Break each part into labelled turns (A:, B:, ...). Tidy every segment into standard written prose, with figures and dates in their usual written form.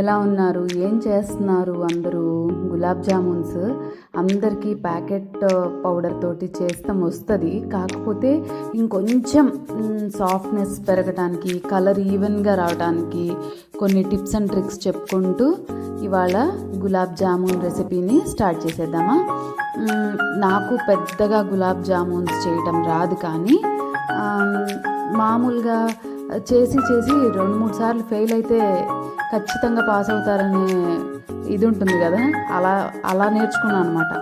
A: ఎలా ఉన్నారు? ఏం చేస్తున్నారు అందరూ? గులాబ్ జామున్స్ అందరికీ ప్యాకెట్ పౌడర్ తోటి చేస్తాం వస్తుంది. కాకపోతే ఇంకొంచెం సాఫ్ట్నెస్ పెరగడానికి, కలర్ ఈవెన్గా రావడానికి కొన్ని టిప్స్ అండ్ ట్రిక్స్ చెప్పుకుంటూ ఇవాళ గులాబ్ జామున్ రెసిపీని స్టార్ట్ చేసేద్దామా? నాకు పెద్దగా గులాబ్ జామున్స్ చేయటం రాదు, కానీ మామూలుగా చేసి 2-3 సార్లు ఫెయిల్ అయితే ఖచ్చితంగా పాస్ అవుతారనే ఇది ఉంటుంది కదా, అలా నేర్చుకున్నాను అనమాట.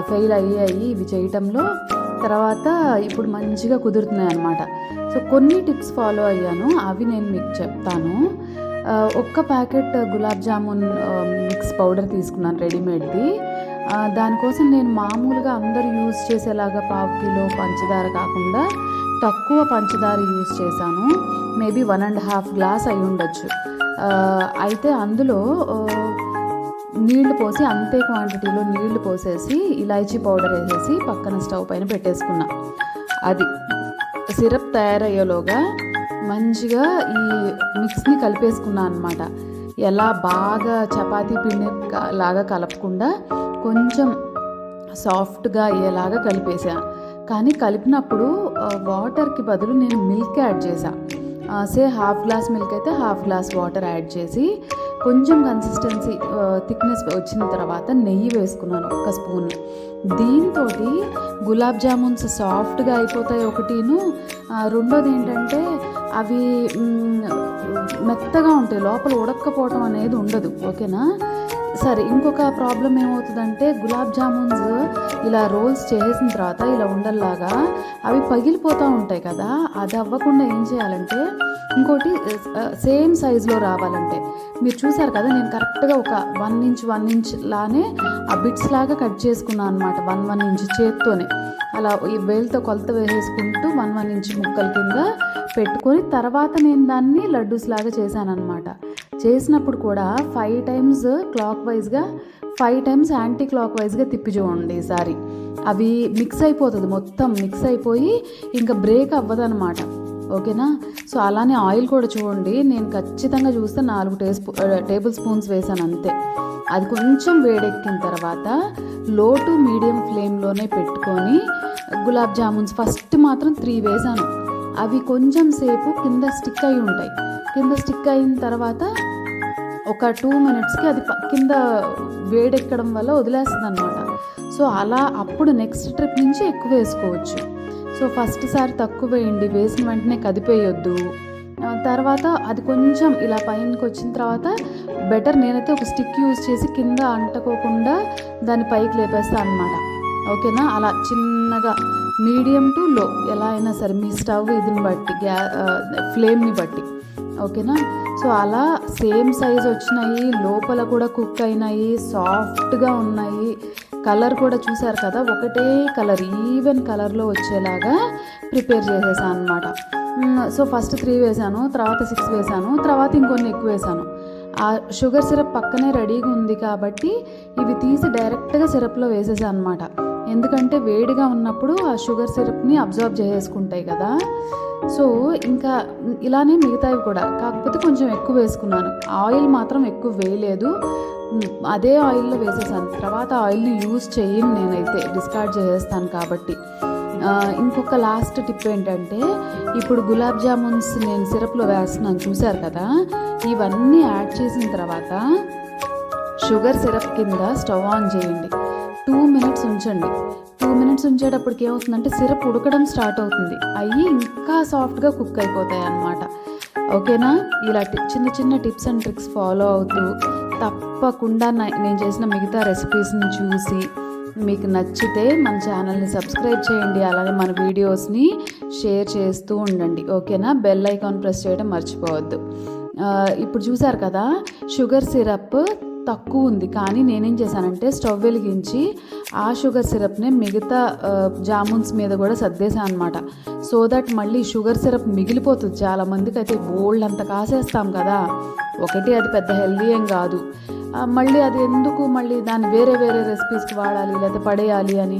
A: ఫెయిల్ అయ్యి ఇవి చేయటంలో తర్వాత ఇప్పుడు మంచిగా కుదురుతున్నాయి అన్నమాట. సో కొన్ని టిప్స్ ఫాలో అయ్యాను, అవి నేను మీకు చెప్తాను. ఒక్క packet gulab jamun mix powder తీసుకున్నాను రెడీమేడ్ది. దానికోసం నేను మామూలుగా అందరూ యూజ్ చేసేలాగా 1/2 కిలో పంచదార కాకుండా తక్కువ పంచదార యూజ్ చేశాను. మేబీ 1.5 గ్లాస్ అయి ఉండొచ్చు. అయితే అందులో నీళ్లు పోసి, అంతే క్వాంటిటీలో నీళ్లు పోసేసి ఇలాచీ పౌడర్ వేసేసి పక్కన స్టవ్ పైన పెట్టేసుకున్నా. అది సిరప్ తయారయ్యేలోగా మంచిగా ఈ మిక్స్ని కలిపేసుకున్నా అనమాట. ఎలా బాగా చపాతీ పిండి లాగా కలపకుండా కొంచెం సాఫ్ట్గా అయ్యేలాగా కలిపేసా. కానీ కలిపినప్పుడు వాటర్కి బదులు నేను మిల్క్ యాడ్ చేశాను. 1/2 గ్లాస్ మిల్క్ అయితే 1/2 గ్లాస్ వాటర్ యాడ్ చేసి కొంచెం కన్సిస్టెన్సీ థిక్నెస్ వచ్చిన తర్వాత నెయ్యి వేసుకున్నాను 1 స్పూన్. దీంతో గులాబ్ జామున్స్ సాఫ్ట్గా అయిపోతాయి ఒకటిను. రెండోది ఏంటంటే అవి మెత్తగా ఉంటాయి, లోపల ఉడక్కపోవటం అనేది ఉండదు. ఓకేనా? సరే, ఇంకొక ప్రాబ్లం ఏమవుతుందంటే గులాబ్ జామున్స్ ఇలా రోల్స్ చేసిన తర్వాత ఇలా ఉండల్లాగా అవి పగిలిపోతూ ఉంటాయి కదా. అది అవ్వకుండా ఏం చేయాలంటే, ఇంకోటి సేమ్ సైజులో రావాలంటే మీరు చూసారు కదా, నేను కరెక్ట్గా ఒక 1 ఇంచ్ లానే ఆ బిట్స్ లాగా కట్ చేసుకున్నాను అనమాట. 1 ఇంచ్ చేత్తోనే అలా ఈ వేలుతో కొలత వేసేసుకుంటూ 1 ఇంచ్ ముక్కల కింద పెట్టుకొని తర్వాత నేను దాన్ని లడ్డూస్ లాగా చేశాను అనమాట. చేసినప్పుడు కూడా 5 టైమ్స్ క్లాక్ వైజ్గా, 5 టైమ్స్ యాంటీ క్లాక్ వైజ్గా తిప్పి చూడండి ఈసారి. అవి మిక్స్ అయిపోతుంది, మొత్తం మిక్స్ అయిపోయి ఇంకా బ్రేక్ అవ్వదు అనమాట. ఓకేనా? సో అలానే ఆయిల్ కూడా చూడండి, నేను ఖచ్చితంగా చూస్తే 4 టేబుల్ స్పూన్స్ వేసాను అంతే. అది కొంచెం వేడెక్కిన తర్వాత లో టు మీడియం ఫ్లేమ్లోనే పెట్టుకొని గులాబ్ జామున్స్ ఫస్ట్ మాత్రం 3 వేసాను. అవి కొంచెం సేపు కింద స్టిక్ అయి ఉంటాయి. కింద స్టిక్ అయిన తర్వాత ఒక 2 మినిట్స్కి అది కింద వేడెక్కడం వల్ల వదిలేస్తుంది అనమాట. సో అలా అప్పుడు నెక్స్ట్ ట్రిప్ నుంచి ఎక్కువ వేసుకోవచ్చు. సో ఫస్ట్ సారి తక్కువ వేయండి, వేసిన వెంటనే కదిపేయొద్దు. తర్వాత అది కొంచెం ఇలా పైనకి వచ్చిన తర్వాత బెటర్, నేనైతే ఒక స్టిక్ యూజ్ చేసి కింద అంటుకోకుండా దాన్ని పైకి లేపేస్తాను అనమాట. ఓకేనా? అలా చిన్నగా మీడియం టు లో ఎలా అయినా సరే మీ స్టవ్ ఇదిని బట్టి, ఫ్లేమ్ని బట్టి. ఓకేనా? సో అలా సేమ్ సైజ్ వచ్చినాయి, లోపల కూడా కుక్ అయినాయి, సాఫ్ట్గా ఉన్నాయి. కలర్ కూడా చూసారు కదా, ఒకటే కలర్, ఈవెన్ కలర్లో వచ్చేలాగా ప్రిపేర్ చేసేసాను అనమాట. సో ఫస్ట్ 3 వేసాను, తర్వాత 6 వేసాను, తర్వాత ఇంకొన్ని ఎక్కువ వేసాను. ఆ షుగర్ సిరప్ పక్కనే రెడీగా ఉంది కాబట్టి ఇవి తీసి డైరెక్ట్గా సిరప్లో వేసేసాను అనమాట. ఎందుకంటే వేడిగా ఉన్నప్పుడు ఆ షుగర్ సిరప్ని అబ్జర్వ్ చేసేసుకుంటాయి కదా. సో ఇంకా ఇలానే మిగతావి కూడా, కాకపోతే కొంచెం ఎక్కువ వేసుకున్నాను. ఆయిల్ మాత్రం ఎక్కువ వేయలేదు, అదే ఆయిల్లో వేసేసాను. తర్వాత ఆయిల్ని యూజ్ చేయను, నేనైతే డిస్కార్డ్ చేసేస్తాను కాబట్టి. ఇంకొక లాస్ట్ టిప్ ఏంటంటే, ఇప్పుడు గులాబ్ జామున్స్ నేను సిరప్లో వేస్తున్నాను చూశారు కదా, ఇవన్నీ యాడ్ చేసిన తర్వాత షుగర్ సిరప్ కింద స్టవ్ ఆన్ చేయండి. 2 మినిట్స్ ఉంచండి. 2 మినిట్స్ ఉంచేటప్పటికి ఏమవుతుందంటే సిరప్ ఉడకడం స్టార్ట్ అవుతుంది, అవి ఇంకా సాఫ్ట్గా కుక్ అయిపోతాయి అన్నమాట. ఓకేనా? ఇలా చిన్న టిప్స్ అండ్ ట్రిక్స్ ఫాలో అవుతూ తప్పకుండా నేను చేసిన మిగతా రెసిపీస్ని చూసి మీకు నచ్చితే మన ఛానల్ని సబ్స్క్రైబ్ చేయండి. అలాగే మన వీడియోస్ని షేర్ చేస్తూ ఉండండి. ఓకేనా? బెల్ ఐకాన్ ప్రెస్ చేయడం మర్చిపోవద్దు. ఇప్పుడు చూసారు కదా, షుగర్ సిరప్ తక్కువ ఉంది, కానీ నేనేం చేశానంటే స్టవ్ వెలిగించి ఆ షుగర్ సిరప్ని మిగతా జామున్స్ మీద కూడా సర్దేశాను అనమాట. సో దట్ మళ్ళీ షుగర్ సిరప్ మిగిలిపోతుంది. చాలామందికి అయితే బోల్డ్ అంత కాసేస్తాం కదా, ఒకటి అది పెద్ద హెల్దీ ఏం కాదు. మళ్ళీ అది ఎందుకు మళ్ళీ దాన్ని వేరే రెసిపీస్కి వాడాలి లేదా పడేయాలి అని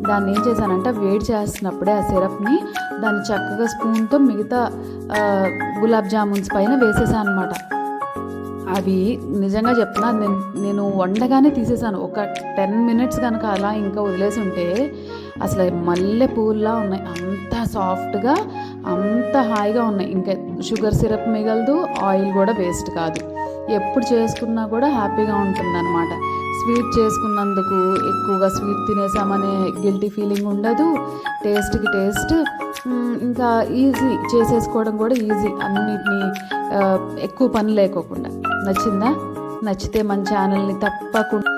A: దాన్ని ఏం చేశానంటే వేడి చేస్తున్నప్పుడే ఆ సిరప్ని దాన్ని చక్కగా స్పూన్తో మిగతా గులాబ్ జామున్స్ పైన వేసేసాను అనమాట. అవి నిజంగా చెప్తున్నా, నేను వండగానే తీసేసాను. ఒక 10 మినిట్స్ కనుక అలా ఇంకా వదిలేసి ఉంటే అసలు మల్లె పూల్లా ఉన్నాయి. అంత సాఫ్ట్గా, అంత హాయిగా ఉన్నాయి. ఇంకా షుగర్ సిరప్ మిగలదు, ఆయిల్ కూడా వేస్ట్ కాదు. ఎప్పుడు చేసుకున్నా కూడా హ్యాపీగా ఉంటుందన్నమాట. స్వీట్ చేసుకున్నందుకు ఎక్కువగా స్వీట్ తినేసామనే గిల్టీ ఫీలింగ్ ఉండదు. టేస్ట్కి టేస్ట్, ఇంకా ఈజీ చేసేసుకోవడం కూడా ఈజీ. అన్నిటినీ ఎక్కువ పని లేకోకుండా. నచ్చిందా? నచ్చితే మన ఛానల్ని తప్పకుండా